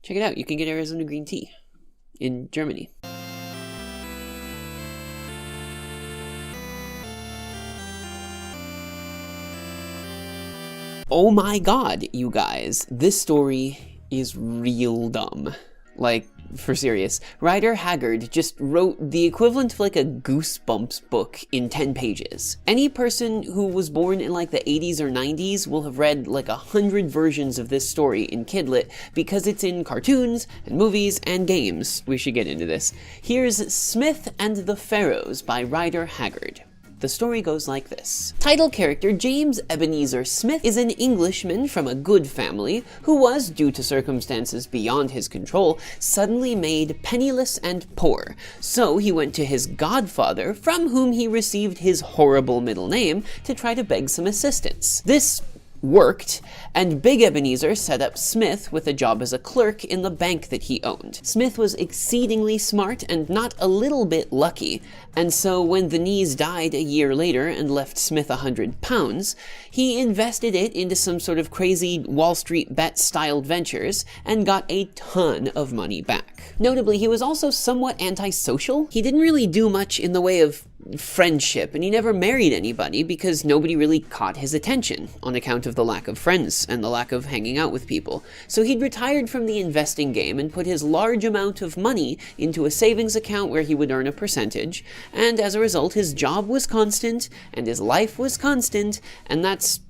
Check it out. You can get Arizona green tea in Germany. Oh my god, you guys. This story is real dumb. Like, for serious. Writer Haggard just wrote the equivalent of like a Goosebumps book in 10 pages. Any person who was born in like the 80s or 90s will have read like 100 versions of this story in Kidlit because it's in cartoons and movies and games. We should get into this. Here's Smith and the Pharaohs by writer Haggard. The story goes like this. Title character James Ebenezer Smith is an Englishman from a good family who was, due to circumstances beyond his control, suddenly made penniless and poor. So he went to his godfather, from whom he received his horrible middle name, to try to beg some assistance. This worked, and Big Ebenezer set up Smith with a job as a clerk in the bank that he owned. Smith was exceedingly smart and not a little bit lucky, and so when the niece died a year later and left Smith £100, he invested it into some sort of crazy Wall Street bet-styled ventures and got a ton of money back. Notably, he was also somewhat antisocial. He didn't really do much in the way of friendship, and he never married anybody because nobody really caught his attention on account of the lack of friends and the lack of hanging out with people. So he'd retired from the investing game and put his large amount of money into a savings account where he would earn a percentage, and as a result his job was constant and his life was constant, and that's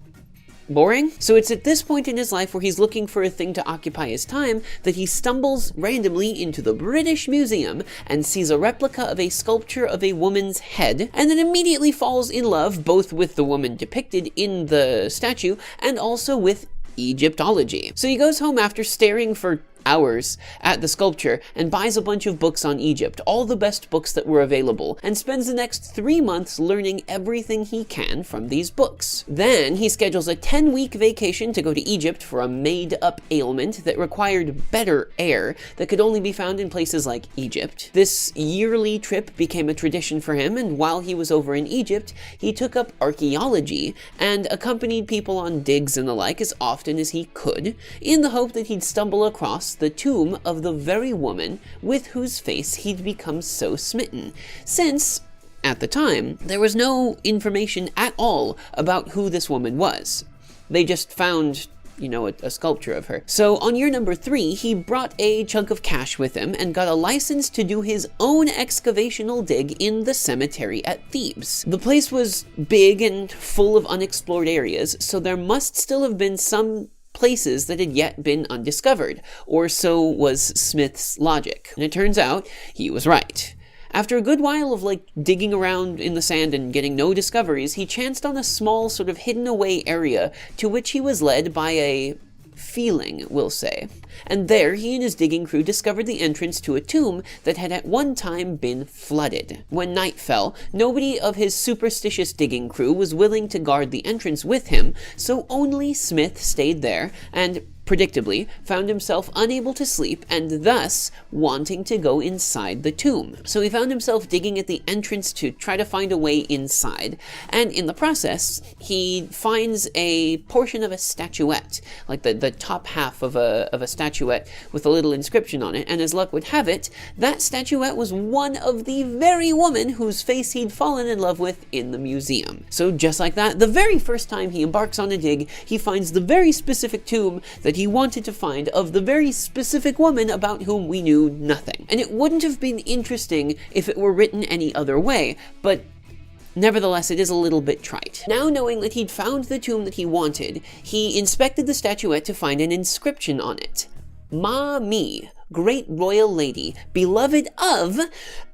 boring. So it's at this point in his life where he's looking for a thing to occupy his time that he stumbles randomly into the British Museum and sees a replica of a sculpture of a woman's head, and then immediately falls in love both with the woman depicted in the statue and also with Egyptology. So he goes home after staring for hours at the sculpture and buys a bunch of books on Egypt, all the best books that were available, and spends the next 3 months learning everything he can from these books. Then he schedules a 10-week vacation to go to Egypt for a made-up ailment that required better air that could only be found in places like Egypt. This yearly trip became a tradition for him, and while he was over in Egypt, he took up archaeology and accompanied people on digs and the like as often as he could, in the hope that he'd stumble across the tomb of the very woman with whose face he'd become so smitten, since, at the time, there was no information at all about who this woman was. They just found, a sculpture of her. So on year number 3, he brought a chunk of cash with him and got a license to do his own excavational dig in the cemetery at Thebes. The place was big and full of unexplored areas, so there must still have been some places that had yet been undiscovered, or so was Smith's logic. And it turns out he was right. After a good while of digging around in the sand and getting no discoveries, he chanced on a small sort of hidden away area to which he was led by a feeling, we'll say. And there he and his digging crew discovered the entrance to a tomb that had at one time been flooded. When night fell, nobody of his superstitious digging crew was willing to guard the entrance with him, so only Smith stayed there and, predictably, found himself unable to sleep and thus wanting to go inside the tomb. So he found himself digging at the entrance to try to find a way inside, and in the process, he finds a portion of a statuette, like the top half of a statuette with a little inscription on it, and as luck would have it, that statuette was one of the very woman whose face he'd fallen in love with in the museum. So just like that, the very first time he embarks on a dig, he finds the very specific tomb that he wanted to find of the very specific woman about whom we knew nothing. And it wouldn't have been interesting if it were written any other way, but nevertheless, it is a little bit trite. Now knowing that he'd found the tomb that he wanted, he inspected the statuette to find an inscription on it. Ma me, great royal lady, beloved of,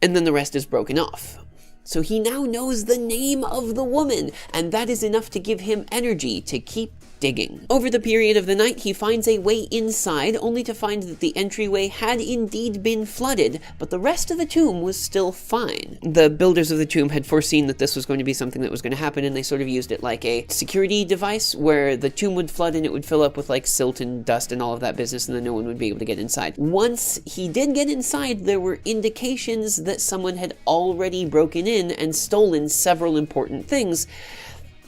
and then the rest is broken off. So he now knows the name of the woman, and that is enough to give him energy to keep digging. Over the period of the night, he finds a way inside, only to find that the entryway had indeed been flooded, but the rest of the tomb was still fine. The builders of the tomb had foreseen that this was going to be something that was going to happen, and they sort of used it like a security device, where the tomb would flood and it would fill up with silt and dust and all of that business, and then no one would be able to get inside. Once he did get inside, there were indications that someone had already broken in and stolen several important things.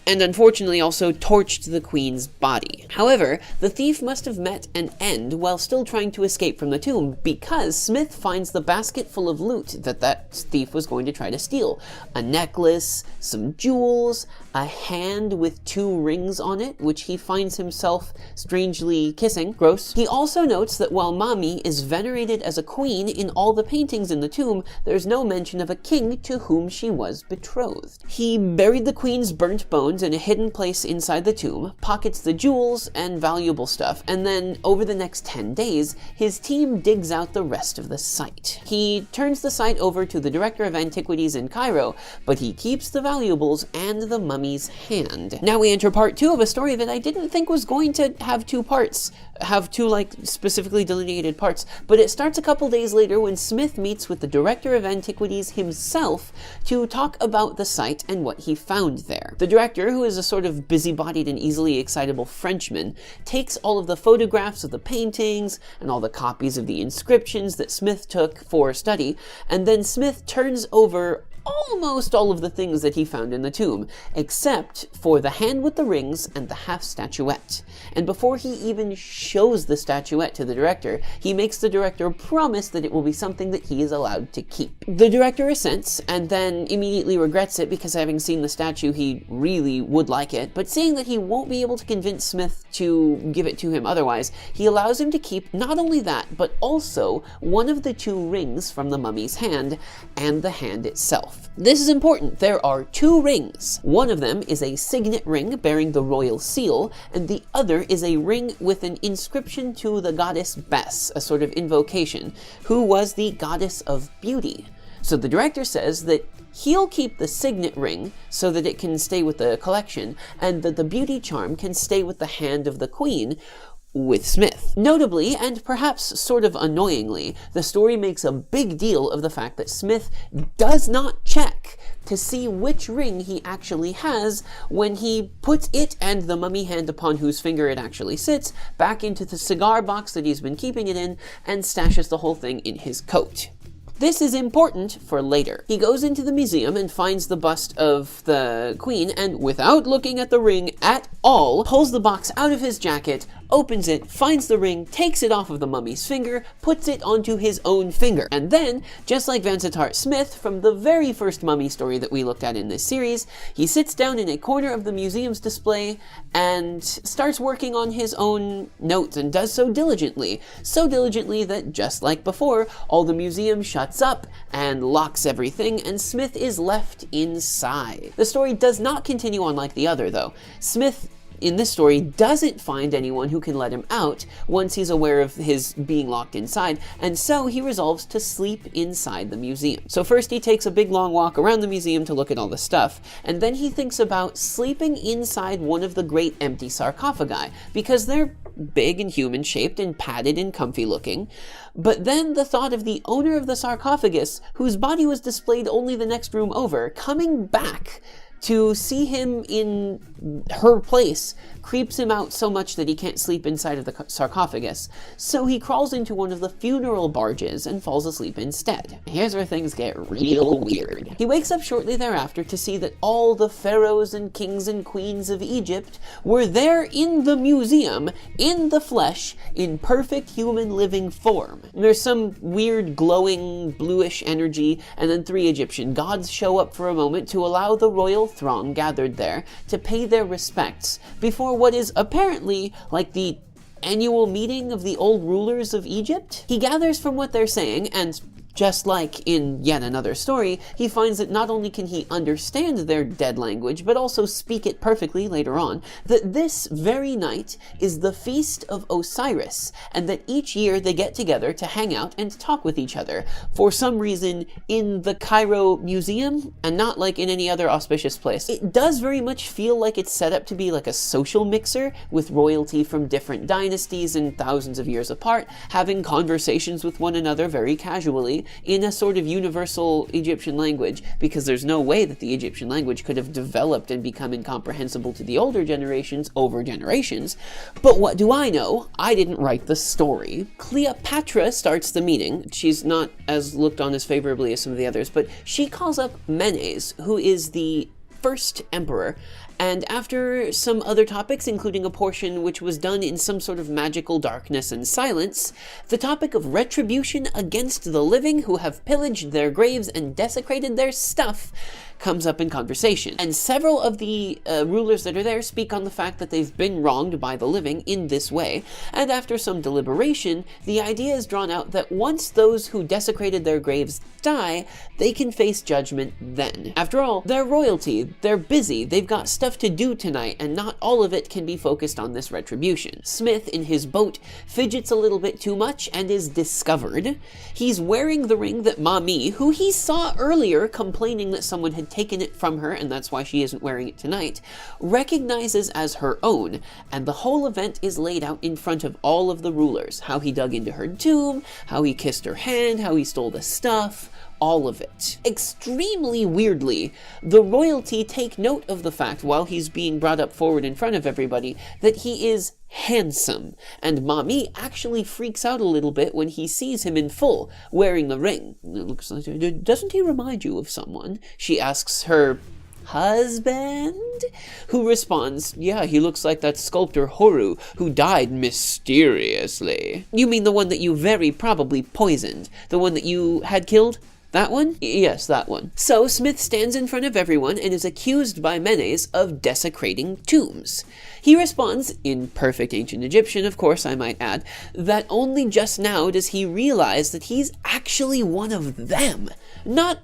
and unfortunately also torched the queen's body. However, the thief must have met an end while still trying to escape from the tomb, because Smith finds the basket full of loot that thief was going to try to steal. A necklace, some jewels, a hand with 2 rings on it, which he finds himself strangely kissing. Gross. He also notes that while Mami is venerated as a queen in all the paintings in the tomb, there's no mention of a king to whom she was betrothed. He buried the queen's burnt bones in a hidden place inside the tomb, pockets the jewels and valuable stuff, and then over the next 10 days, his team digs out the rest of the site. He turns the site over to the director of antiquities in Cairo, but he keeps the valuables and the mummy's hand. Now we enter part 2 of a story that I didn't think was going to have 2 parts, have 2 specifically delineated parts, but it starts a couple days later when Smith meets with the director of antiquities himself to talk about the site and what he found there. The director, who is a sort of busy-bodied and easily excitable Frenchman, takes all of the photographs of the paintings and all the copies of the inscriptions that Smith took for study, and then Smith turns over almost all of the things that he found in the tomb, except for the hand with the rings and the half statuette. And before he even shows the statuette to the director, he makes the director promise that it will be something that he is allowed to keep. The director assents, and then immediately regrets it because having seen the statue, he really would like it, but seeing that he won't be able to convince Smith to give it to him otherwise, he allows him to keep not only that, but also one of the 2 rings from the mummy's hand, and the hand itself. This is important. There are 2 rings. One of them is a signet ring bearing the royal seal, and the other is a ring with an inscription to the goddess Bess, a sort of invocation, who was the goddess of beauty. So the director says that he'll keep the signet ring so that it can stay with the collection, and that the beauty charm can stay with the hand of the queen, with Smith. Notably, and perhaps sort of annoyingly, the story makes a big deal of the fact that Smith does not check to see which ring he actually has when he puts it and the mummy hand upon whose finger it actually sits back into the cigar box that he's been keeping it in and stashes the whole thing in his coat. This is important for later. He goes into the museum and finds the bust of the queen, and without looking at the ring at all, pulls the box out of his jacket, opens it, finds the ring, takes it off of the mummy's finger, puts it onto his own finger. And then, just like Vansittart Smith from the very first mummy story that we looked at in this series, he sits down in a corner of the museum's display and starts working on his own notes, and does so diligently that, just like before, all the museum shuts up and locks everything, and Smith is left inside. The story does not continue on like the other, though. Smith in this story doesn't find anyone who can let him out once he's aware of his being locked inside, and so he resolves to sleep inside the museum. So first he takes a big long walk around the museum to look at all the stuff, and then he thinks about sleeping inside one of the great empty sarcophagi, because they're big and human-shaped and padded and comfy looking. But then the thought of the owner of the sarcophagus, whose body was displayed only the next room over, coming back to see him in her place, creeps him out so much that he can't sleep inside of the sarcophagus, so he crawls into one of the funeral barges and falls asleep instead. Here's where things get real weird. He wakes up shortly thereafter to see that all the pharaohs and kings and queens of Egypt were there in the museum, in the flesh, in perfect human living form. There's some weird glowing bluish energy, and then 3 Egyptian gods show up for a moment to allow the royal throng gathered there to pay their respects before what is apparently like the annual meeting of the old rulers of Egypt. He gathers from what they're saying, and just like in yet another story, he finds that not only can he understand their dead language, but also speak it perfectly later on, that this very night is the feast of Osiris, and that each year they get together to hang out and talk with each other, for some reason in the Cairo Museum, and not like in any other auspicious place. It does very much feel like it's set up to be like a social mixer, with royalty from different dynasties and thousands of years apart, having conversations with one another very casually, in a sort of universal Egyptian language, because there's no way that the Egyptian language could have developed and become incomprehensible to the older generations over generations. But what do I know? I didn't write the story. Cleopatra starts the meeting. She's not as looked on as favorably as some of the others, but she calls up Menes, who is the first emperor, And after some other topics, including a portion which was done in some sort of magical darkness and silence, the topic of retribution against the living who have pillaged their graves and desecrated their stuff comes up in conversation. And several of the rulers that are there speak on the fact that they've been wronged by the living in this way, and after some deliberation, the idea is drawn out that once those who desecrated their graves die, they can face judgment then. After all, they're royalty, they're busy, they've got stuff to do tonight, and not all of it can be focused on this retribution. Smith, in his boat, fidgets a little bit too much and is discovered. He's wearing the ring that Mami, who he saw earlier complaining that someone had taken it from her, and that's why she isn't wearing it tonight, recognizes as her own, and the whole event is laid out in front of all of the rulers. How he dug into her tomb, how he kissed her hand, how he stole the stuff, all of it. Extremely weirdly, the royalty take note of the fact, while he's being brought up forward in front of everybody, that he is handsome, and Mami actually freaks out a little bit when he sees him in full, wearing the ring. It looks like, doesn't he remind you of someone? She asks her husband, who responds, yeah, he looks like that sculptor Horu, who died mysteriously. You mean the one that you very probably poisoned? The one that you had killed? That one? Yes, that one. So Smith stands in front of everyone and is accused by Menes of desecrating tombs. He responds, in perfect ancient Egyptian, of course, I might add, that only just now does he realize that he's actually one of them. Not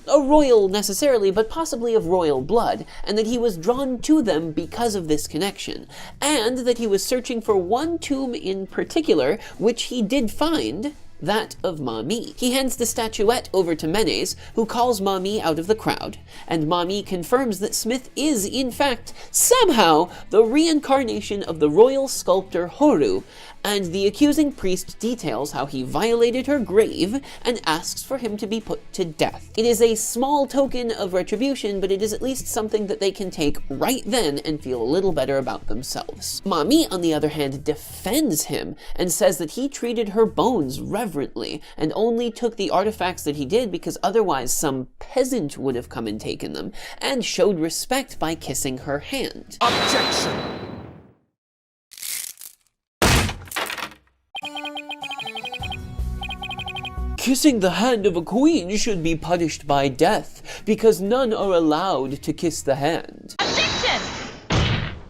a royal necessarily, but possibly of royal blood, and that he was drawn to them because of this connection, and that he was searching for one tomb in particular, which he did find, that of Mami. He hands the statuette over to Menes, who calls Mami out of the crowd, and Mami confirms that Smith is, in fact, somehow the reincarnation of the royal sculptor Horu, and the accusing priest details how he violated her grave and asks for him to be put to death. It is a small token of retribution, but it is at least something that they can take right then and feel a little better about themselves. Mami, on the other hand, defends him and says that he treated her bones reverently and only took the artifacts that he did because otherwise some peasant would have come and taken them, and showed respect by kissing her hand. Objection! Kissing the hand of a queen should be punished by death, because none are allowed to kiss the hand. Objection!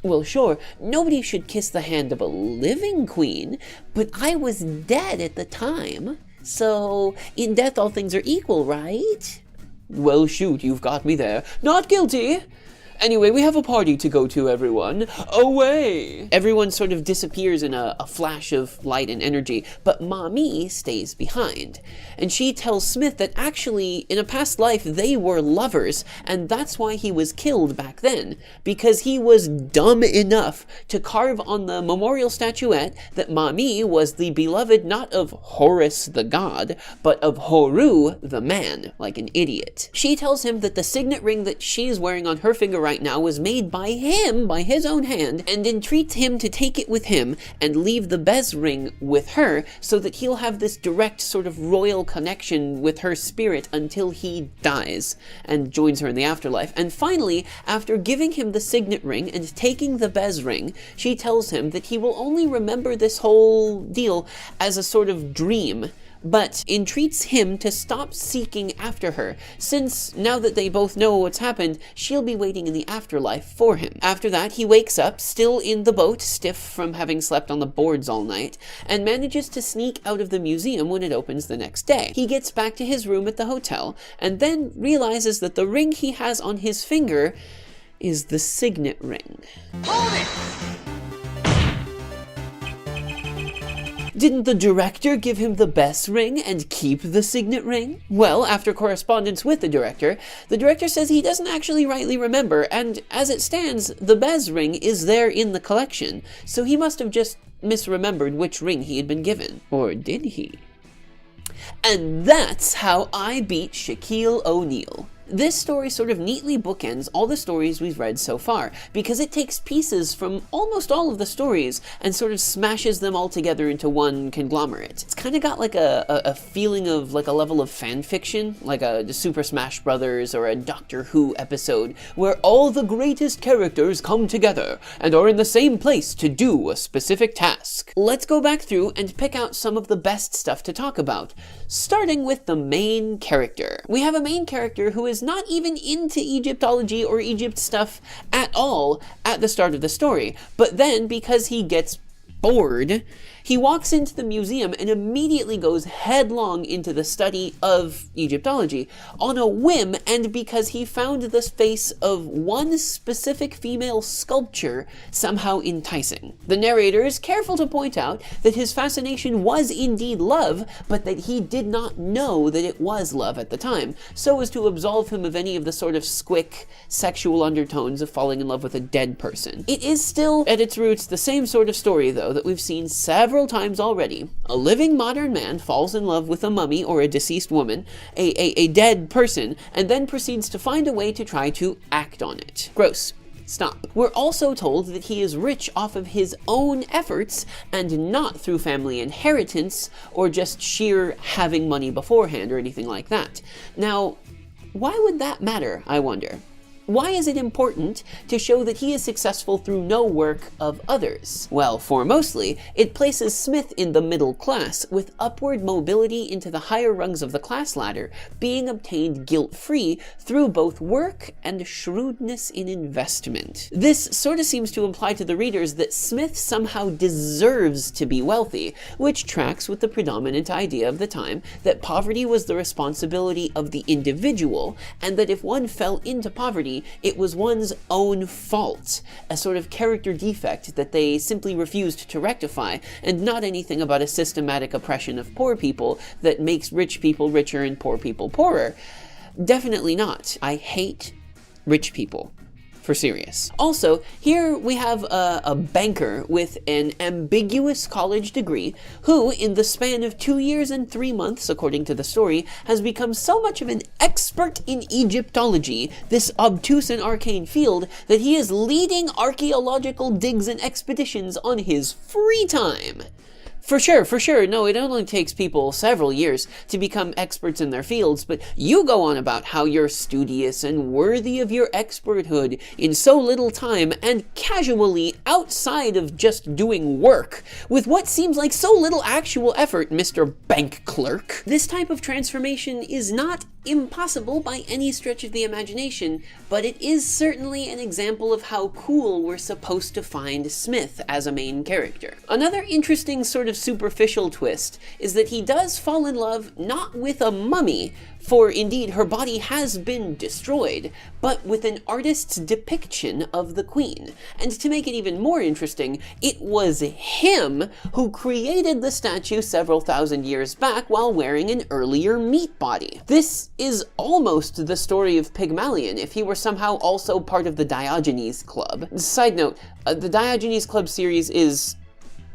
Well, sure, nobody should kiss the hand of a living queen, but I was dead at the time, so in death all things are equal, right? Well, shoot, you've got me there. Not guilty! Anyway, we have a party to go to, everyone. Away! Everyone sort of disappears in a flash of light and energy, but Mami stays behind. And she tells Smith that actually, in a past life, they were lovers, and that's why he was killed back then, because he was dumb enough to carve on the memorial statuette that Mami was the beloved not of Horus the god, but of Horu the man, like an idiot. She tells him that the signet ring that she's wearing on her finger right now was made by him, by his own hand, and entreats him to take it with him and leave the Bez ring with her so that he'll have this direct sort of royal connection with her spirit until he dies and joins her in the afterlife. And finally, after giving him the signet ring and taking the Bez ring, she tells him that he will only remember this whole deal as a sort of dream, but entreats him to stop seeking after her, since now that they both know what's happened, she'll be waiting in the afterlife for him. After that, he wakes up, still in the boat, stiff from having slept on the boards all night, and manages to sneak out of the museum when it opens the next day. He gets back to his room at the hotel, and then realizes that the ring he has on his finger is the signet ring. Hold it! Didn't the director give him the Bess ring and keep the signet ring? Well, after correspondence with the director says he doesn't actually rightly remember, and as it stands, the Bess ring is there in the collection, so he must have just misremembered which ring he had been given. Or did he? And that's how I beat Shaquille O'Neal. This story sort of neatly bookends all the stories we've read so far, because it takes pieces from almost all of the stories and sort of smashes them all together into one conglomerate. It's kind of got like a feeling of like a level of fan fiction, like a Super Smash Brothers or a Doctor Who episode, where all the greatest characters come together and are in the same place to do a specific task. Let's go back through and pick out some of the best stuff to talk about, starting with the main character. We have a main character who is not even into Egyptology or Egypt stuff at all at the start of the story, but then because he gets bored, he walks into the museum and immediately goes headlong into the study of Egyptology on a whim, and because he found the face of one specific female sculpture somehow enticing. The narrator is careful to point out that his fascination was indeed love, but that he did not know that it was love at the time, so as to absolve him of any of the sort of squick sexual undertones of falling in love with a dead person. It is still, at its roots, the same sort of story, though, that we've seen several times already. A living modern man falls in love with a mummy or a deceased woman, a dead person, and then proceeds to find a way to try to act on it. Gross. Stop. We're also told that he is rich off of his own efforts and not through family inheritance or just sheer having money beforehand or anything like that. Now, why would that matter, I wonder? Why is it important to show that he is successful through no work of others? Well, foremostly, it places Smith in the middle class, with upward mobility into the higher rungs of the class ladder being obtained guilt-free through both work and shrewdness in investment. This sort of seems to imply to the readers that Smith somehow deserves to be wealthy, which tracks with the predominant idea of the time that poverty was the responsibility of the individual, and that if one fell into poverty, it was one's own fault, a sort of character defect that they simply refused to rectify, and not anything about a systematic oppression of poor people that makes rich people richer and poor people poorer. Definitely not. I hate rich people. For serious. Also, here we have a banker with an ambiguous college degree who, in the span of 2 years and 3 months, according to the story, has become so much of an expert in Egyptology, this obtuse and arcane field, that he is leading archaeological digs and expeditions on his free time. For sure. No, it only takes people several years to become experts in their fields, but you go on about how you're studious and worthy of your experthood in so little time and casually outside of just doing work with what seems like so little actual effort, Mr. Bank Clerk. This type of transformation is not impossible by any stretch of the imagination, but it is certainly an example of how cool we're supposed to find Smith as a main character. Another interesting sort of superficial twist is that he does fall in love not with a mummy, for indeed her body has been destroyed, but with an artist's depiction of the queen. And to make it even more interesting, it was him who created the statue several thousand years back while wearing an earlier meat body. This is almost the story of Pygmalion if he were somehow also part of the Diogenes Club. Side note, the Diogenes Club series is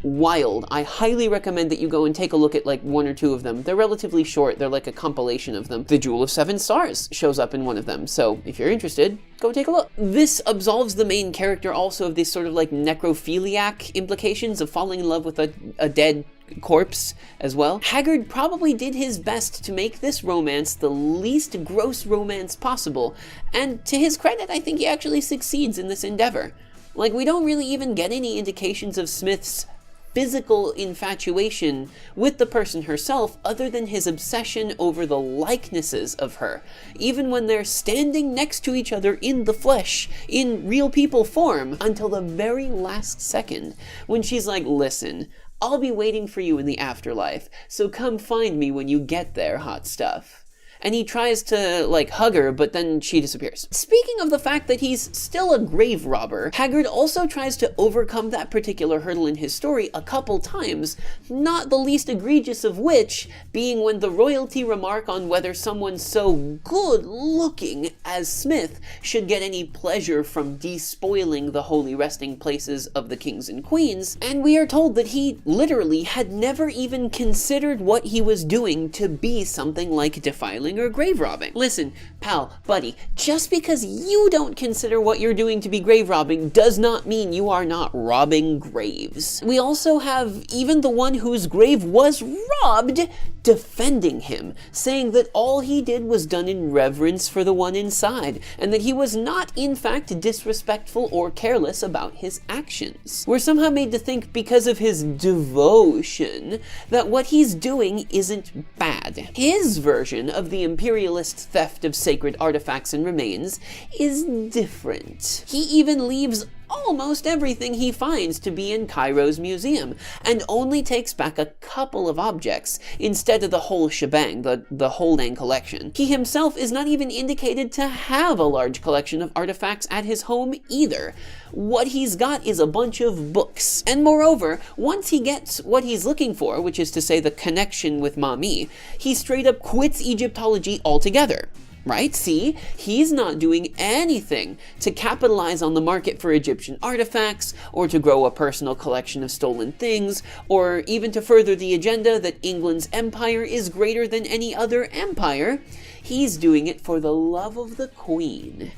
wild. I highly recommend that you go and take a look at like 1 or 2 of them. They're relatively short. They're like a compilation of them. The Jewel of 7 Stars shows up in one of them. So if you're interested, go take a look. This absolves the main character also of these sort of like necrophiliac implications of falling in love with a dead corpse as well. Haggard probably did his best to make this romance the least gross romance possible, and to his credit, I think he actually succeeds in this endeavor. Like, we don't really even get any indications of Smith's physical infatuation with the person herself other than his obsession over the likenesses of her, even when they're standing next to each other in the flesh, in real people form, until the very last second, when she's like, listen, I'll be waiting for you in the afterlife, so come find me when you get there, hot stuff. And he tries to, like, hug her, but then she disappears. Speaking of the fact that he's still a grave robber, Haggard also tries to overcome that particular hurdle in his story a couple times, not the least egregious of which being when the royalty remark on whether someone so good-looking as Smith should get any pleasure from despoiling the holy resting places of the kings and queens, and we are told that he literally had never even considered what he was doing to be something like defiling stealing or grave robbing. Listen, pal, buddy, just because you don't consider what you're doing to be grave robbing does not mean you are not robbing graves. We also have even the one whose grave was robbed defending him, saying that all he did was done in reverence for the one inside, and that he was not in fact disrespectful or careless about his actions. We're somehow made to think, because of his devotion, that what he's doing isn't bad. His version of the imperialist theft of sacred artifacts and remains is different. He even leaves almost everything he finds to be in Cairo's museum, and only takes back a couple of objects instead of the whole shebang, the whole dang collection. He himself is not even indicated to have a large collection of artifacts at his home either. What he's got is a bunch of books. And moreover, once he gets what he's looking for, which is to say the connection with Mami, he straight up quits Egyptology altogether. Right? See, he's not doing anything to capitalize on the market for Egyptian artifacts, or to grow a personal collection of stolen things, or even to further the agenda that England's empire is greater than any other empire. He's doing it for the love of the Queen.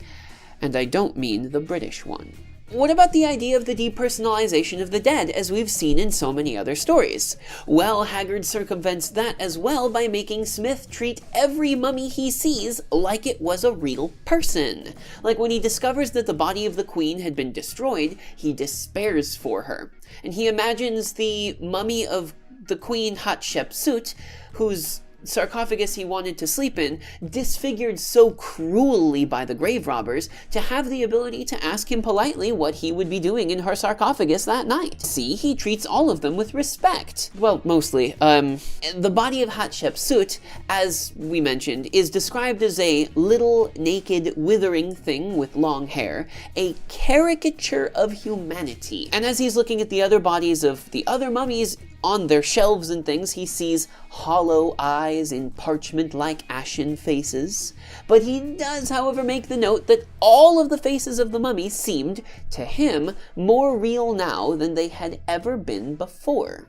And I don't mean the British one. What about the idea of the depersonalization of the dead, as we've seen in so many other stories? Well, Haggard circumvents that as well by making Smith treat every mummy he sees like it was a real person. Like when he discovers that the body of the Queen had been destroyed, he despairs for her. And he imagines the mummy of the Queen Hatshepsut, whose sarcophagus he wanted to sleep in, disfigured so cruelly by the grave robbers, to have the ability to ask him politely what he would be doing in her sarcophagus that night. See, he treats all of them with respect. Well, mostly. The body of Hatshepsut, as we mentioned, is described as a little, naked, withering thing with long hair, a caricature of humanity. And as he's looking at the other bodies of the other mummies on their shelves and things, he sees hollow eyes in parchment-like ashen faces. But he does, however, make the note that all of the faces of the mummies seemed, to him, more real now than they had ever been before.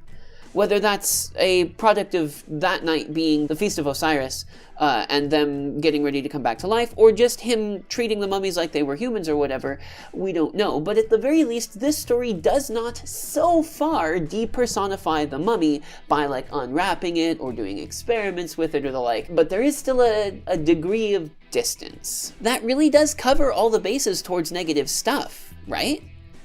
Whether that's a product of that night being the Feast of Osiris, and them getting ready to come back to life, or just him treating the mummies like they were humans or whatever, we don't know. But at the very least, this story does not so far depersonify the mummy by like unwrapping it or doing experiments with it or the like, but there is still a degree of distance. That really does cover all the bases towards negative stuff, right?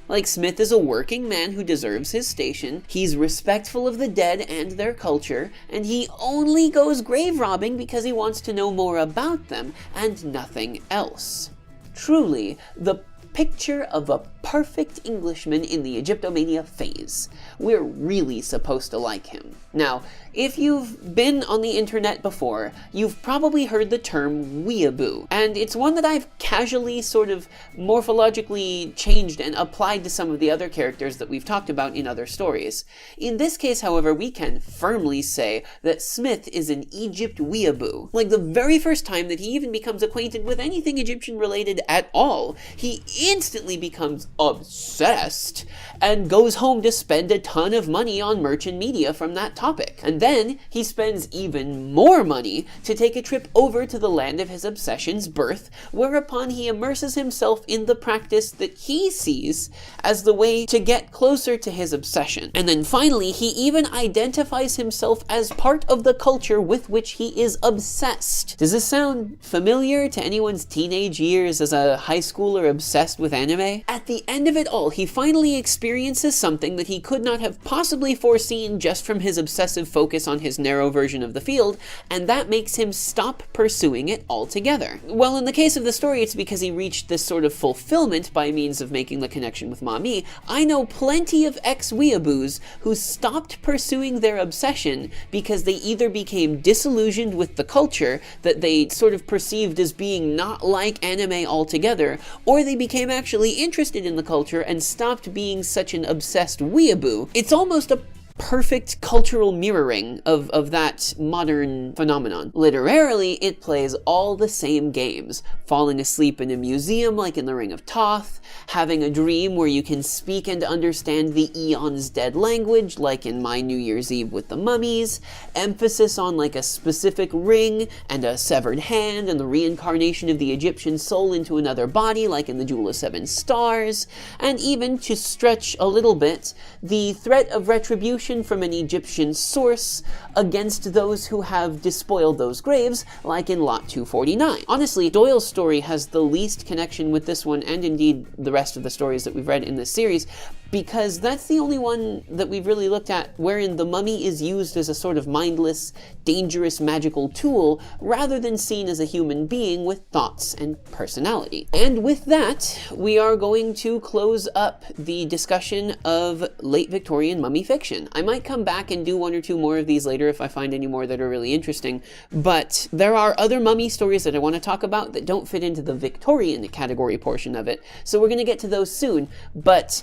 Like, Smith is a working man who deserves his station, he's respectful of the dead and their culture, and he only goes grave robbing because he wants to know more about them and nothing else. Truly, the picture of a perfect Englishman in the Egyptomania phase. We're really supposed to like him. Now, if you've been on the internet before, you've probably heard the term weeaboo, and it's one that I've casually sort of morphologically changed and applied to some of the other characters that we've talked about in other stories. In this case, however, we can firmly say that Smith is an Egypt weeaboo. Like, the very first time that he even becomes acquainted with anything Egyptian related at all, he instantly becomes obsessed and goes home to spend a ton of money on merchant media from that topic. And then he spends even more money to take a trip over to the land of his obsession's birth, whereupon he immerses himself in the practice that he sees as the way to get closer to his obsession. And then finally, he even identifies himself as part of the culture with which he is obsessed. Does this sound familiar to anyone's teenage years as a high schooler obsessed with anime? At the end of it all, he finally experiences something that he could not have possibly foreseen just from his obsessive focus on his narrow version of the field, and that makes him stop pursuing it altogether. Well, in the case of the story, it's because he reached this sort of fulfillment by means of making the connection with Mami. I know plenty of ex-weeaboos who stopped pursuing their obsession because they either became disillusioned with the culture that they sort of perceived as being not like anime altogether, or they became actually interested in the culture and stopped being such an obsessed weeaboo. It's almost a perfect cultural mirroring of that modern phenomenon. Literarily, it plays all the same games. Falling asleep in a museum like in The Ring of Thoth, having a dream where you can speak and understand the eons dead language like in My New Year's Eve with the Mummies, emphasis on like a specific ring and a severed hand and the reincarnation of the Egyptian soul into another body like in the Jewel of Seven Stars, and even, to stretch a little bit, the threat of retribution from an Egyptian source against those who have despoiled those graves, like in Lot 249. Honestly, Doyle's story has the least connection with this one, and indeed the rest of the stories that we've read in this series, because that's the only one that we've really looked at wherein the mummy is used as a sort of mindless, dangerous, magical tool, rather than seen as a human being with thoughts and personality. And with that, we are going to close up the discussion of late Victorian mummy fiction. I might come back and do one or two more of these later if I find any more that are really interesting, but there are other mummy stories that I want to talk about that don't fit into the Victorian category portion of it, so we're going to get to those soon, but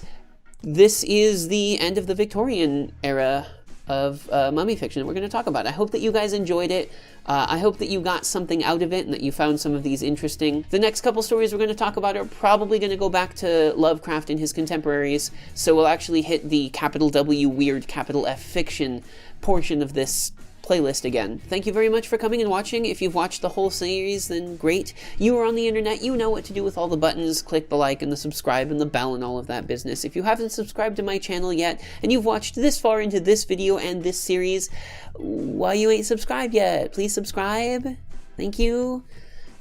this is the end of the Victorian era of mummy fiction that we're going to talk about. I hope that you guys enjoyed it. I hope that you got something out of it and that you found some of these interesting. The next couple stories we're going to talk about are probably going to go back to Lovecraft and his contemporaries, so we'll actually hit the capital W weird capital F fiction portion of this playlist again. Thank you very much for coming and watching. If you've watched the whole series, then great. You are on the internet, you know what to do with all the buttons. Click the like and the subscribe and the bell and all of that business. If you haven't subscribed to my channel yet, and you've watched this far into this video and this series, why you ain't subscribed yet? Please subscribe. Thank you.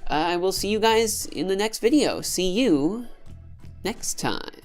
I will see you guys in the next video. See you next time.